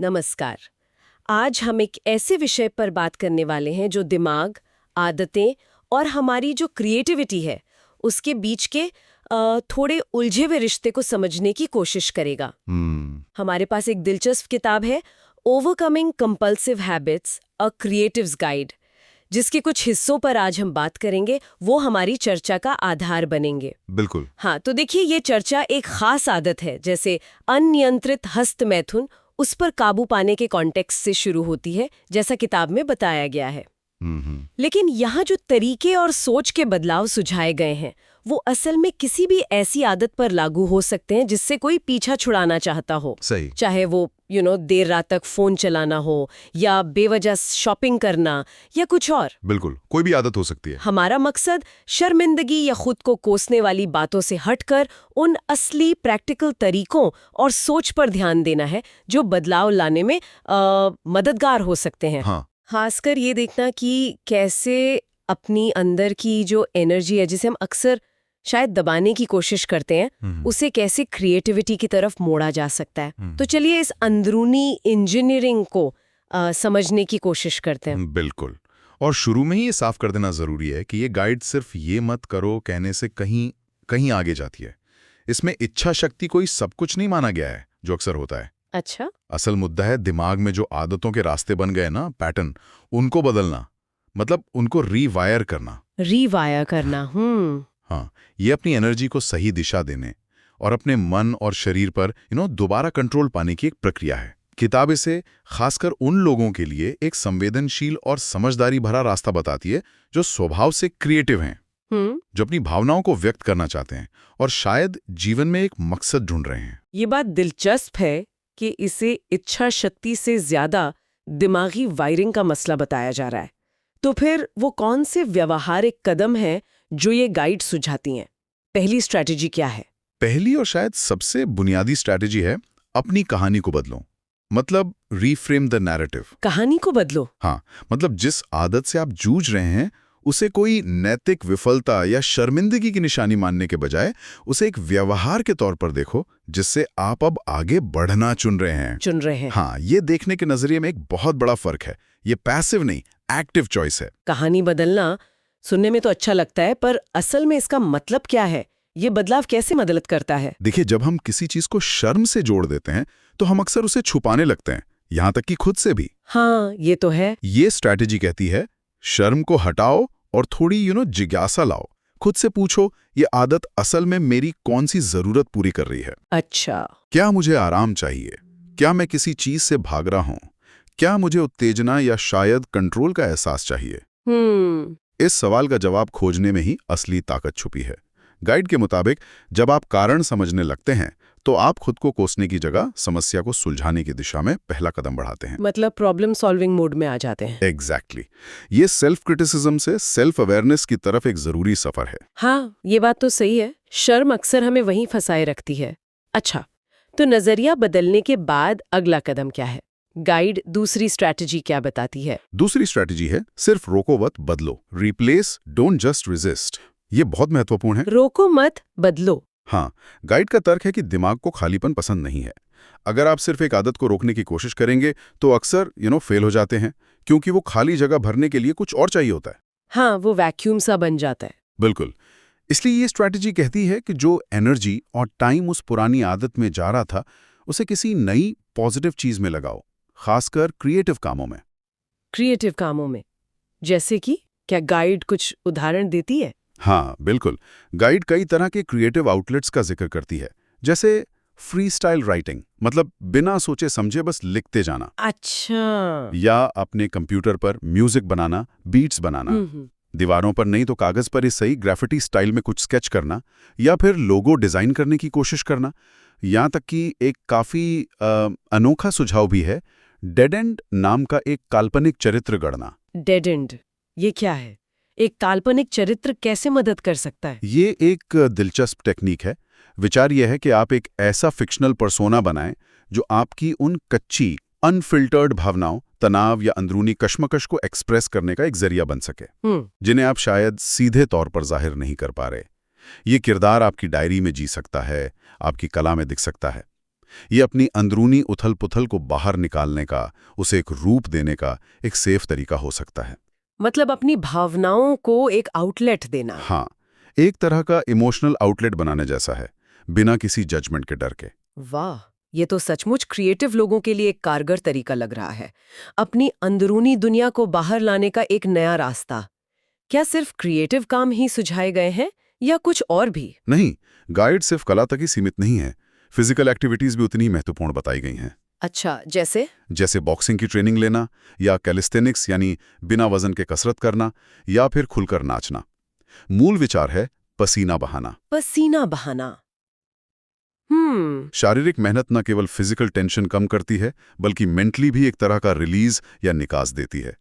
नमस्कार। आज हम एक ऐसे विषय पर बात करने वाले हैं जो दिमाग, आदतें और हमारी जो क्रिएटिविटी है उसके बीच के थोड़े उलझे हुए रिश्ते को समझने की कोशिश करेगा। हमारे पास एक दिलचस्प किताब है, ओवरकमिंग कंपल्सिव हैबिट्स, अ क्रिएटिव्स गाइड, जिसके कुछ हिस्सों पर आज हम बात करेंगे। वो हमारी चर्चा का आधार बनेंगे। बिल्कुल। हाँ, तो देखिए, ये चर्चा एक खास आदत है, जैसे अनियंत्रित हस्त मैथुन, उस पर काबू पाने के कॉन्टेक्स्ट से शुरू होती है, जैसा किताब में बताया गया है। लेकिन यहाँ जो तरीके और सोच के बदलाव सुझाए गए हैं वो असल में किसी भी ऐसी आदत पर लागू हो सकते हैं जिससे कोई पीछा छुड़ाना चाहता हो। सही। चाहे वो देर रात तक फोन चलाना हो या बेवजह शॉपिंग करना या कुछ और। बिल्कुल, कोई भी आदत हो सकती है। हमारा मकसद शर्मिंदगी या खुद को कोसने वाली बातों से हटकर उन असली प्रैक्टिकल तरीकों और सोच पर ध्यान देना है जो बदलाव लाने में मददगार हो सकते हैं। हाँ। खासकर ये देखना कि कैसे अपनी अंदर की जो एनर्जी है, जिसे हम अक्सर शायद दबाने की कोशिश करते हैं, उसे कैसे क्रिएटिविटी की तरफ मोड़ा जा सकता है। तो चलिए इस अंदरूनी इंजीनियरिंग को समझने की कोशिश करते हैं। बिल्कुल। और शुरू में ही ये साफ कर देना जरूरी है कि ये गाइड सिर्फ ये मत करो कहने से कहीं आगे जाती है। इसमें इच्छा शक्ति कोई सब कुछ नहीं माना गया है, जो अक्सर होता है। अच्छा। असल मुद्दा है दिमाग में जो आदतों के रास्ते बन गए ना, पैटर्न, उनको बदलना, मतलब उनको रीवायर करना। रीवायर करना। हाँ, ये अपनी एनर्जी को सही दिशा देने और अपने मन और शरीर पर दोबारा कंट्रोल पाने की एक प्रक्रिया है। किताब इसे खासकर उन लोगों के लिए एक संवेदनशील और समझदारी भरा रास्ता बताती है जो स्वभाव से क्रिएटिव हैं, जो अपनी भावनाओं को व्यक्त करना चाहते हैं और शायद जीवन में एक मकसद ढूंढ रहे हैं। ये बात दिलचस्प है कि इसे इच्छा शक्ति से ज्यादा दिमागी वायरिंग का मसला बताया जा रहा है। तो फिर वो कौन से व्यवहारिक कदम हैं जो ये गाइड सुझाती हैं? पहली स्ट्रैटेजी क्या है? पहली और शायद सबसे बुनियादी स्ट्रैटेजी है अपनी कहानी को बदलो, मतलब रीफ्रेम द नैरेटिव। कहानी को बदलो? हाँ, मतलब जिस आदत से आप जूझ रहे हैं उसे कोई नैतिक विफलता या शर्मिंदगी की निशानी मानने के बजाय उसे एक व्यवहार के तौर पर देखो जिससे आप अब आगे बढ़ना चुन रहे हैं। हाँ, ये देखने के नजरिए में एक बहुत बड़ा फर्क है। ये पैसिव नहीं, एक्टिव चॉइस है। कहानी बदलना सुनने में तो अच्छा लगता है, पर असल में इसका मतलब क्या है? ये बदलाव कैसे मदद करता है? देखिए, जब हम किसी चीज को शर्म से जोड़ देते हैं तो हम अक्सर उसे छुपाने लगते हैं, यहाँ तक कि खुद से भी। हाँ, ये तो है। ये स्ट्रैटेजी कहती है शर्म को हटाओ और थोड़ी जिज्ञासा लाओ। खुद से पूछो, ये आदत असल में मेरी कौन सी जरूरत पूरी कर रही है? अच्छा। क्या मुझे आराम चाहिए? क्या मैं किसी चीज से भाग रहा हूं? क्या मुझे उत्तेजना या शायद कंट्रोल का एहसास चाहिए? इस सवाल का जवाब खोजने में ही असली ताकत छुपी है। गाइड के मुताबिक जब आप कारण समझने लगते हैं तो आप खुद को कोसने की जगह समस्या को सुलझाने की दिशा में पहला कदम बढ़ाते हैं। मतलब प्रॉब्लम सॉल्विंग मोड में आ जाते हैं। एग्जैक्टली। ये सेल्फ क्रिटिसिज्म से सेल्फ अवेयरनेस की तरफ एक जरूरी सफर है। हाँ, ये बात तो सही है। शर्म अक्सर हमें वहीं फंसाए रखती है। अच्छा, तो नजरिया बदलने के बाद अगला कदम क्या है? गाइड दूसरी स्ट्रैटेजी क्या बताती है? दूसरी स्ट्रैटेजी है सिर्फ रोको मत बदलो। Replace, don't just resist. ये बहुत महत्वपूर्ण है। रोको मत बदलो। हाँ, गाइड का तर्क है कि दिमाग को खालीपन पसंद नहीं है। अगर आप सिर्फ एक आदत को रोकने की कोशिश करेंगे तो अक्सर फेल हो जाते हैं, क्योंकि वो खाली जगह भरने के लिए कुछ और चाहिए होता है। हाँ, वो वैक्यूम सा बन जाता है। बिल्कुल। इसलिए ये स्ट्रैटेजी कहती है कि जो एनर्जी और टाइम उस पुरानी आदत में जा रहा था उसे किसी नई पॉजिटिव चीज में लगाओ, खासकर क्रिएटिव कामों में। क्रिएटिव कामों में? जैसे कि क्या गाइड कुछ उदाहरण देती है? हाँ, बिल्कुल। गाइड कई तरह के क्रिएटिव आउटलेट्स का जिक्र करती है, जैसे फ्री स्टाइल राइटिंग, मतलब बिना सोचे समझे बस लिखते जाना। अच्छा। या अपने कंप्यूटर पर म्यूजिक बनाना, बीट्स बनाना। दीवारों पर नहीं तो कागज पर ही सही ग्राफिटी स्टाइल में कुछ स्केच करना, या फिर लोगो डिजाइन करने की कोशिश करना। यहाँ तक कि एक काफी अनोखा सुझाव भी है, डेड एंड नाम का एक काल्पनिक चरित्र गढ़ना। डेड एंड, ये क्या है? एक काल्पनिक चरित्र कैसे मदद कर सकता है? ये एक दिलचस्प टेक्निक है। विचार यह है कि आप एक ऐसा फिक्शनल पर्सोना बनाएं जो आपकी उन कच्ची, अनफिल्टर्ड भावनाओं, तनाव या अंदरूनी कश्मकश को एक्सप्रेस करने का एक जरिया बन सके, जिन्हें आप शायद सीधे तौर पर जाहिर नहीं कर पा रहे। ये किरदार आपकी डायरी में जी सकता है, आपकी कला में दिख सकता है। ये अपनी अंदरूनी उथल-पुथल को बाहर निकालने का, उसे एक रूप देने का एक सेफ तरीका हो सकता है। मतलब अपनी भावनाओं को एक आउटलेट देना। हाँ, एक तरह का इमोशनल आउटलेट बनाने जैसा है, बिना किसी जजमेंट के डर के। वाह, ये तो सचमुच क्रिएटिव लोगों के लिए एक कारगर तरीका लग रहा है। अपनी अंदरूनी दुनिया को बाहर लाने का एक नया रास्ता। क्या सिर्फ क्रिएटिव काम ही सुझाए गए हैं या कुछ और भी? नहीं, गाइड सिर्फ कला तक ही सीमित नहीं है। फिजिकल एक्टिविटीज भी उतनी ही महत्वपूर्ण बताई गई हैं। अच्छा, जैसे? जैसे बॉक्सिंग की ट्रेनिंग लेना, या कैलिस्थेनिक्स यानी बिना वजन के कसरत करना, या फिर खुलकर नाचना। मूल विचार है पसीना बहाना। पसीना बहाना। शारीरिक मेहनत न केवल फिजिकल टेंशन कम करती है, बल्कि मेंटली भी एक तरह का रिलीज या निकास देती है।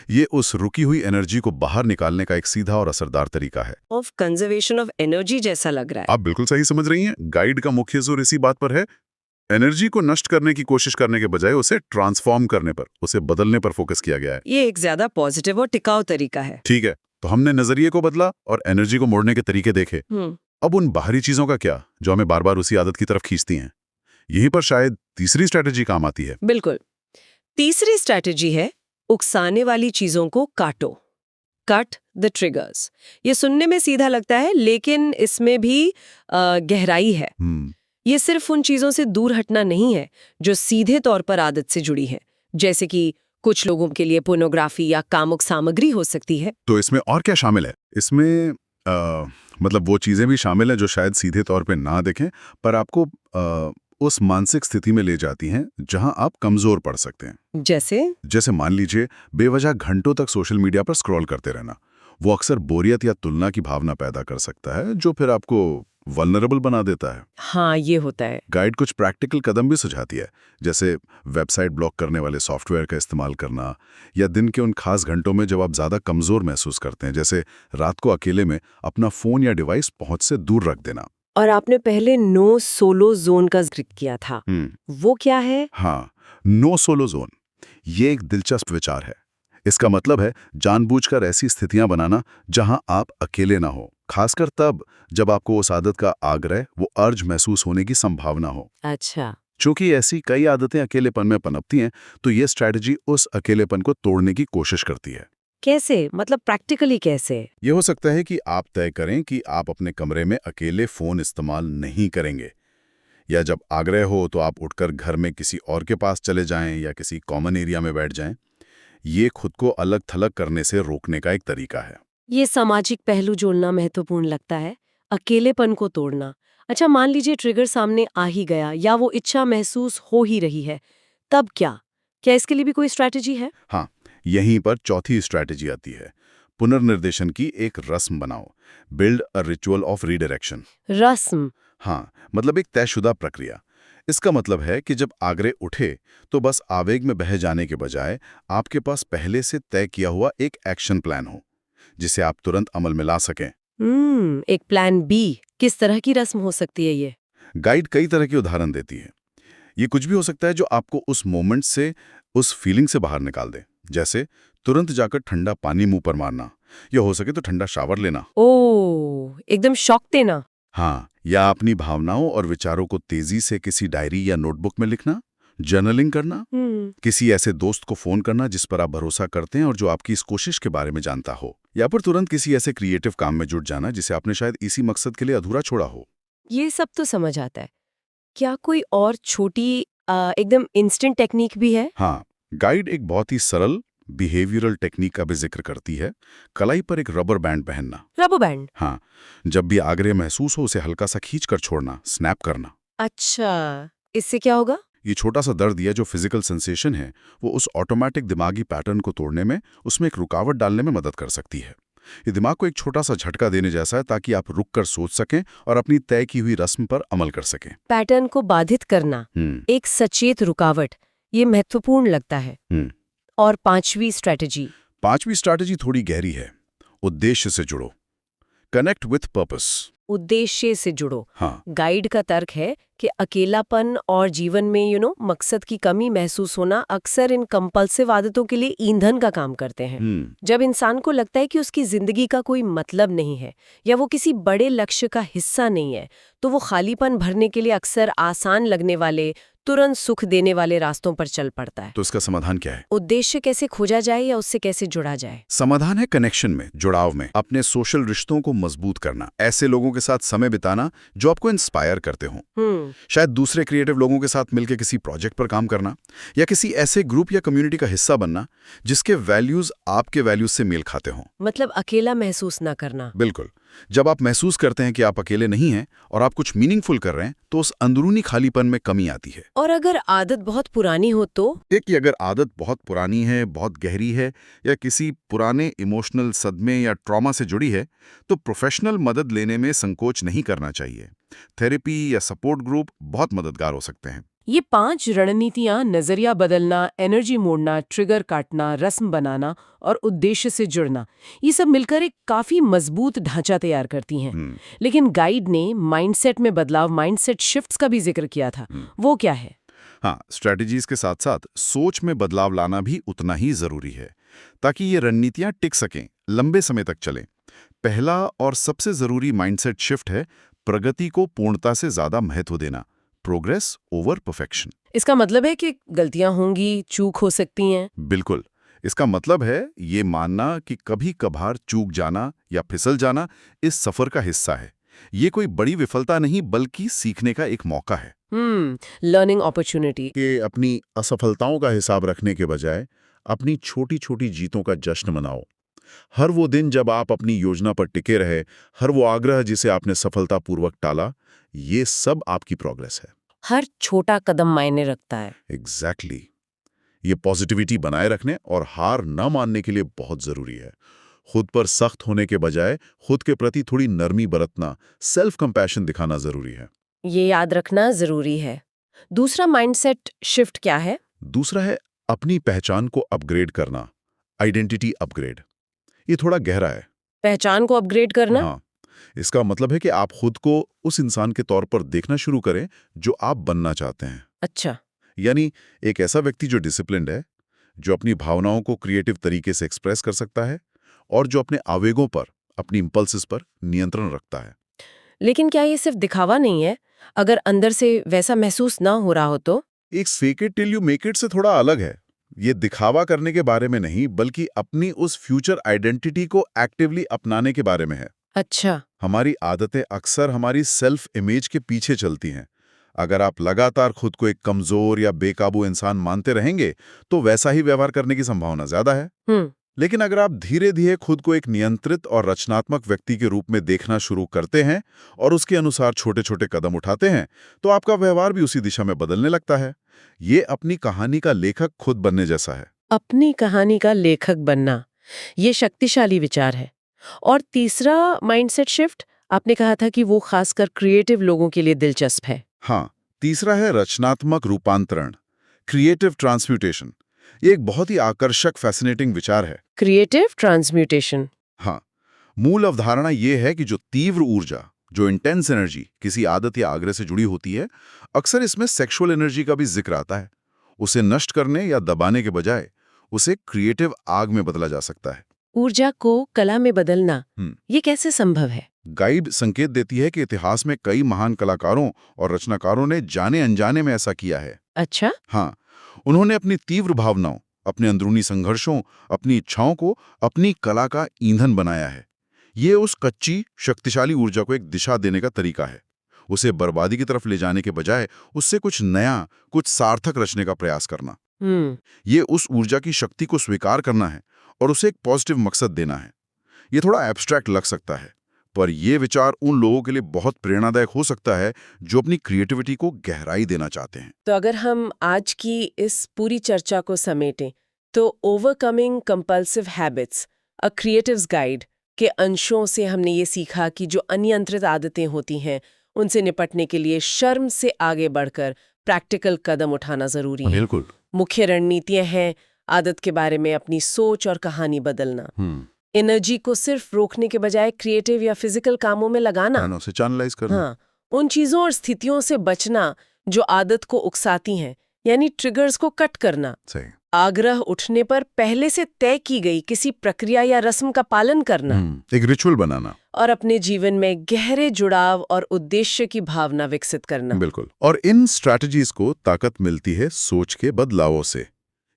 ये उस रुकी हुई एनर्जी को बाहर निकालने का एक सीधा और असरदार तरीका है। ऑफ कंजर्वेशन ऑफ एनर्जी जैसा लग रहा है। आप बिल्कुल सही समझ रही हैं। गाइड का मुख्य जोर इसी बात पर है, एनर्जी को नष्ट करने की कोशिश करने के बजाय उसे ट्रांसफॉर्म करने पर, उसे बदलने पर फोकस किया गया है। ये एक ज्यादा पॉजिटिव और टिकाऊ तरीका है। ठीक है, तो हमने नजरिए को बदला और एनर्जी को मोड़ने के तरीके देखे। अब उन बाहरी चीजों का क्या, जो हमें बार बार उसी आदत की तरफ खींचती हैं? यहीं पर शायद तीसरी स्ट्रैटेजी काम आती है। बिल्कुल। तीसरी स्ट्रैटेजी है उकसाने वाली चीजों को काटो। Cut the triggers. ये सुनने में सीधा लगता है, लेकिन इसमें भी गहराई है। ये सिर्फ उन चीजों से दूर हटना नहीं है जो सीधे तौर पर आदत से जुड़ी है, जैसे कि कुछ लोगों के लिए पोर्नोग्राफी या कामुक सामग्री हो सकती है। तो इसमें और क्या शामिल है? इसमें मतलब वो चीजें भी शामिल हैं जो शायद सीधे तौर पे ना देखें, पर आपको उस मानसिक स्थिति में ले जाती हैं जहां आप कमजोर पड़ सकते हैं। जैसे मान लीजिए बेवजह घंटों तक सोशल मीडिया पर स्क्रॉल करते रहना। वो अक्सर बोरियत या तुलना की भावना पैदा कर सकता है, जो फिर आपको वल्नरेबल बना देता है। हाँ, ये होता है। गाइड कुछ प्रैक्टिकल कदम भी सुझाती है, जैसे वेबसाइट ब्लॉक करने वाले सॉफ्टवेयर का इस्तेमाल करना, या दिन के उन खास घंटों में जब आप ज्यादा कमजोर महसूस करते हैं, जैसे रात को अकेले में अपना फोन या डिवाइस पहुंच से दूर रख देना। और आपने पहले नो सोलो जोन का जिक्र किया था, वो क्या है? हाँ, नो सोलो जोन, ये एक दिलचस्प विचार है। इसका मतलब है जानबूझकर ऐसी स्थितियां बनाना जहां आप अकेले ना हो, खासकर तब जब आपको उस आदत का आग्रह, वो अर्ज महसूस होने की संभावना हो। अच्छा। चूंकि ऐसी कई आदतें अकेलेपन में पनपती हैं, तो ये स्ट्रैटेजी उस अकेलेपन को तोड़ने की कोशिश करती है। कैसे? मतलब प्रैक्टिकली कैसे? ये हो सकता है कि आप तय करें कि आप अपने कमरे में अकेले फोन इस्तेमाल नहीं करेंगे, या जब आग्रह हो तो आप उठकर घर में किसी और के पास चले जाएं या किसी कॉमन एरिया में बैठ जाएं। ये खुद को अलग थलग करने से रोकने का एक तरीका है। ये सामाजिक पहलू जोड़ना महत्वपूर्ण लगता है, अकेलेपन को तोड़ना। अच्छा, मान लीजिए ट्रिगर सामने आ ही गया या वो इच्छा महसूस हो ही रही है, तब क्या? क्या इसके लिए भी कोई स्ट्रैटेजी है? हाँ, यहीं पर चौथी स्ट्रैटेजी आती है। पुनर्निर्देशन की एक रस्म बनाओ। Build a ritual of redirection. रस्म? हाँ, मतलब एक तयशुदा प्रक्रिया। इसका मतलब है कि जब आग्रह उठे तो बस आवेग में बह जाने के बजाय आपके पास पहले से तय किया हुआ एक एक्शन प्लान हो, जिसे आप तुरंत अमल में ला सकें। एक प्लान बी। किस तरह की रस्म हो सकती है ये? गाइड कई तरह के उदाहरण देती है। ये कुछ भी हो सकता है जो आपको उस मोमेंट से, उस फीलिंग से बाहर निकाल दे, जैसे तुरंत जाकर ठंडा पानी मुंह पर मारना, या हो सके तो ठंडा शावर लेना। ओह, एकदम शॉक देना। हाँ, या अपनी भावनाओं और विचारों को तेजी से किसी डायरी या नोटबुक में लिखना, जर्नलिंग करना, किसी ऐसे दोस्त को फोन करना जिस पर आप भरोसा करते हैं और जो आपकी इस कोशिश के बारे में जानता हो, या फिर तुरंत किसी ऐसे क्रिएटिव काम में जुट जाना जिसे आपने शायद इसी मकसद के लिए अधूरा छोड़ा हो। ये सब तो समझ आता है। क्या कोई और छोटी एकदम इंस्टेंट टेक्निक भी है? हाँ, गाइड एक बहुत ही सरल बिहेवियरल टेक्निक का भी जिक्र करती है। कलाई पर एक रबर बैंड पहनना। Rubber band? हाँ, जब भी आग्रह महसूस हो उसे हल्का सा खींच कर छोड़ना, स्नैप करना। अच्छा, इससे क्या होगा? ये छोटा सा दर्द या जो फिजिकल सेंसेशन है, वो उस ऑटोमेटिक दिमागी पैटर्न को तोड़ने में, उसमें एक रुकावट डालने में मदद कर सकती है। ये दिमाग को एक छोटा सा झटका देने जैसा है, ताकि आप रुक कर सोच सकें और अपनी तय की हुई रस्म पर अमल कर सकें। पैटर्न को बाधित करना, एक सचेत रुकावट, ये महत्वपूर्ण लगता है। और पांचवी स्ट्रैटेजी थोड़ी गहरी है। उद्देश्य से जुड़ो। Connect with purpose. उद्देश्य से जुड़ो। हाँ। गाइड का तर्क है कि अकेलापन और जीवन में मकसद की कमी महसूस होना अक्सर इन कंपल्सिव आदतों के लिए ईंधन का काम करते हैं। जब इंसान को लगता है कि उसकी जिंदगी का कोई मतलब नहीं है या वो किसी बड़े लक्ष्य का हिस्सा नहीं है, तो वो खालीपन भरने के लिए अक्सर आसान लगने वाले, तुरंत सुख देने वाले रास्तों पर चल पड़ता है। तो इसका समाधान क्या है? उद्देश्य कैसे खोजा जाए या उससे कैसे जुड़ा जाए? समाधान है कनेक्शन में, जुड़ाव में, अपने सोशल रिश्तों को मजबूत करना, ऐसे लोगों के साथ समय बिताना जो आपको इंस्पायर करते हों। शायद दूसरे क्रिएटिव लोगों के साथ मिलकर किसी प्रोजेक्ट पर काम करना, या किसी ऐसे ग्रुप या कम्युनिटी का हिस्सा बनना जिसके वैल्यूज आपके वैल्यूज से मेल खाते हों। मतलब अकेला महसूस ना करना। बिल्कुल। जब आप महसूस करते हैं कि आप अकेले नहीं हैं और आप कुछ मीनिंगफुल कर रहे हैं, तो उस अंदरूनी खालीपन में कमी आती है। और अगर आदत बहुत पुरानी हो तो? कि अगर आदत बहुत पुरानी है, बहुत गहरी है, या किसी पुराने इमोशनल सदमे या ट्रॉमा से जुड़ी है, तो प्रोफेशनल मदद लेने में संकोच नहीं करना चाहिए। थेरेपी या सपोर्ट ग्रुप बहुत मददगार हो सकते हैं। ये 5 रणनीतियां, नजरिया बदलना, एनर्जी मोड़ना, ट्रिगर काटना, रस्म बनाना और उद्देश्य से जुड़ना, ये सब मिलकर एक काफी मजबूत ढांचा तैयार करती हैं। लेकिन गाइड ने माइंडसेट में बदलाव, माइंडसेट शिफ्ट्स का भी जिक्र किया था। वो क्या है? हाँ, स्ट्रैटेजीज के साथ साथ सोच में बदलाव लाना भी उतना ही जरूरी है, ताकि ये रणनीतियां टिक सकें, लंबे समय तक चलें। पहला और सबसे जरूरी माइंडसेट शिफ्ट है प्रगति को पूर्णता से ज्यादा महत्व देना। Progress over perfection. इसका मतलब है कि गलतियां होंगी, चूक हो सकती हैं। बिल्कुल। इसका मतलब है ये मानना कि कभी कभार चूक जाना या फिसल जाना इस सफर का हिस्सा है। ये कोई बड़ी विफलता नहीं, बल्कि सीखने का एक मौका है। Learning opportunity. कि अपनी असफलताओं का हिसाब रखने के बजाय अपनी छोटी छोटी जीतों का जश्न मनाओ। हर वो दिन जब आप अपनी योजना पर टिके रहे, हर वो आग्रह जिसे आपने सफलतापूर्वक टाला, ये सब आपकी प्रोग्रेस है। हर छोटा कदम मायने रखता है। एग्जैक्टली। ये पॉजिटिविटी बनाए रखने और हार न मानने के लिए बहुत जरूरी है। खुद पर सख्त होने के बजाय खुद के प्रति थोड़ी नरमी बरतना, सेल्फ कंपैशन दिखाना जरूरी है। ये याद रखना जरूरी है। दूसरा माइंडसेट शिफ्ट क्या है? दूसरा है अपनी पहचान को अपग्रेड करना, आइडेंटिटी अपग्रेड। ये थोड़ा गहरा है। पहचान को अपग्रेड करना? हाँ, इसका मतलब है कि आप खुद को उस इंसान के तौर पर देखना शुरू करें जो आप बनना चाहते हैं। अच्छा। यानी एक ऐसा व्यक्ति जो डिसिप्लिन्ड है, जो अपनी भावनाओं को क्रिएटिव तरीके से एक्सप्रेस कर सकता है और जो अपने आवेगों पर, अपनी इंपल्सेस पर नियंत्रण रखता है। लेकिन क्या ये सिर्फ दिखावा नहीं है? अगर अंदर से वैसा महसूस ना हो रहा हो तो? एक fake it till you make it से थोड़ा अलग है। ये दिखावा करने के बारे में नहीं, बल्कि अपनी उस फ्यूचर आइडेंटिटी को एक्टिवली अपनाने के बारे में है। अच्छा। हमारी आदतें अक्सर हमारी सेल्फ इमेज के पीछे चलती हैं। अगर आप लगातार खुद को एक कमजोर या बेकाबू इंसान मानते रहेंगे, तो वैसा ही व्यवहार करने की संभावना ज्यादा है। लेकिन अगर आप धीरे धीरे खुद को एक नियंत्रित और रचनात्मक व्यक्ति के रूप में देखना शुरू करते हैं और उसके अनुसार छोटे छोटे कदम उठाते हैं, तो आपका व्यवहार भी उसी दिशा में बदलने लगता है। ये अपनी कहानी का लेखक खुद बनने जैसा है। अपनी कहानी का लेखक बनना, ये शक्तिशाली विचार है। और तीसरा माइंडसेट शिफ्ट, आपने कहा था कि वो खासकर क्रिएटिव लोगों के लिए दिलचस्प है। हाँ, तीसरा है रचनात्मक रूपांतरण, क्रिएटिव ट्रांसम्यूटेशन। ये एक बहुत ही आकर्षक, फैसिनेटिंग विचार है। Creative transmutation. हाँ, मूल अवधारणा ये है कि जो तीव्र ऊर्जा, जो इंटेंस एनर्जी किसी आदत या आग्रह से जुड़ी होती है, अक्सर इसमें सेक्सुअल एनर्जी का भी जिक्र आता है। उसे नष्ट करने या दबाने के बजाय उसे क्रिएटिव आग में बदला जा सकता है। ऊर्जा को कला में बदलना, ये कैसे संभव है? गाइड संकेत देती है कि इतिहास में कई महान कलाकारों और रचनाकारों ने जाने अनजाने में ऐसा किया है। अच्छा। हाँ, उन्होंने अपनी तीव्र भावनाओं, अपने अंदरूनी संघर्षों, अपनी इच्छाओं को अपनी कला का ईंधन बनाया है। ये उस कच्ची, शक्तिशाली ऊर्जा को एक दिशा देने का तरीका है। उसे बर्बादी की तरफ ले जाने के बजाय उससे कुछ नया, कुछ सार्थक रचने का प्रयास करना। ये उस ऊर्जा की शक्ति को स्वीकार करना है और उसे एक पॉजिटिव मकसद देना है। ये थोड़ा एब्स्ट्रैक्ट लग सकता है, पर यह विचार उन लोगों के लिए बहुत प्रेरणादायक हो सकता है जो अपनी क्रिएटिविटी को गहराई देना चाहते हैं। तो अगर हम आज की इस पूरी चर्चा को समेटें, तो ओवरकमिंग कंपल्सिव हैबिट्स, अ क्रिएटिव्स गाइड के अंशों से हमने ये सीखा कि जो अनियंत्रित आदतें होती हैं, उनसे निपटने के लिए शर्म से आगे बढ़कर प्रैक्टिकल कदम उठाना जरूरी है। बिल्कुल। मुख्य रणनीतियां हैं आदत के बारे में अपनी सोच और कहानी बदलना, एनर्जी को सिर्फ रोकने के बजाय क्रिएटिव या फिजिकल कामों में लगाना, उसे चैनलाइज करना। हाँ, उन चीजों और स्थितियों से बचना जो आदत को उकसाती हैं, यानी ट्रिगर्स को कट करना। सही। आग्रह उठने पर पहले से तय की गई किसी प्रक्रिया या रस्म का पालन करना एक रिचुअल बनाना। और अपने जीवन में गहरे जुड़ाव और उद्देश्य की भावना विकसित करना। बिल्कुल। और इन स्ट्रैटेजीज को ताकत मिलती है सोच के बदलावों से।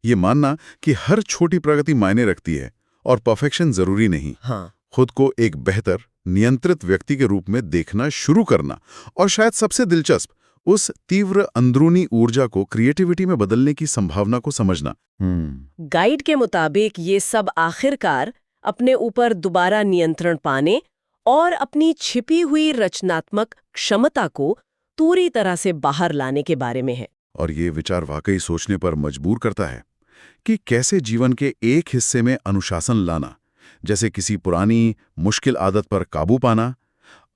ये मानना कि हर छोटी प्रगति मायने रखती है और परफेक्शन जरूरी नहीं। हाँ, खुद को एक बेहतर, नियंत्रित व्यक्ति के रूप में देखना शुरू करना, और शायद सबसे दिलचस्प, उस तीव्र अंदरूनी ऊर्जा को क्रिएटिविटी में बदलने की संभावना को समझना। गाइड के मुताबिक ये सब आखिरकार अपने ऊपर दोबारा नियंत्रण पाने और अपनी छिपी हुई रचनात्मक क्षमता को पूरी तरह से बाहर लाने के बारे में है। और ये विचार वाकई सोचने पर मजबूर करता है कि कैसे जीवन के एक हिस्से में अनुशासन लाना, जैसे किसी पुरानी मुश्किल आदत पर काबू पाना,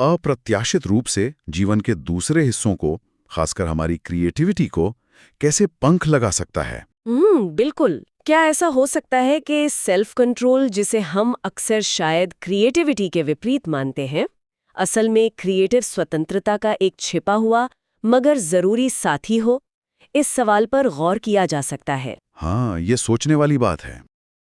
अप्रत्याशित रूप से जीवन के दूसरे हिस्सों को, खासकर हमारी क्रिएटिविटी को, कैसे पंख लगा सकता है। बिल्कुल। क्या ऐसा हो सकता है कि सेल्फ कंट्रोल, जिसे हम अक्सर शायद क्रिएटिविटी के विपरीत मानते हैं, असल में क्रिएटिव स्वतंत्रता का एक छिपा हुआ मगर जरूरी साथी हो? इस सवाल पर गौर किया जा सकता है। हाँ, ये सोचने वाली बात है।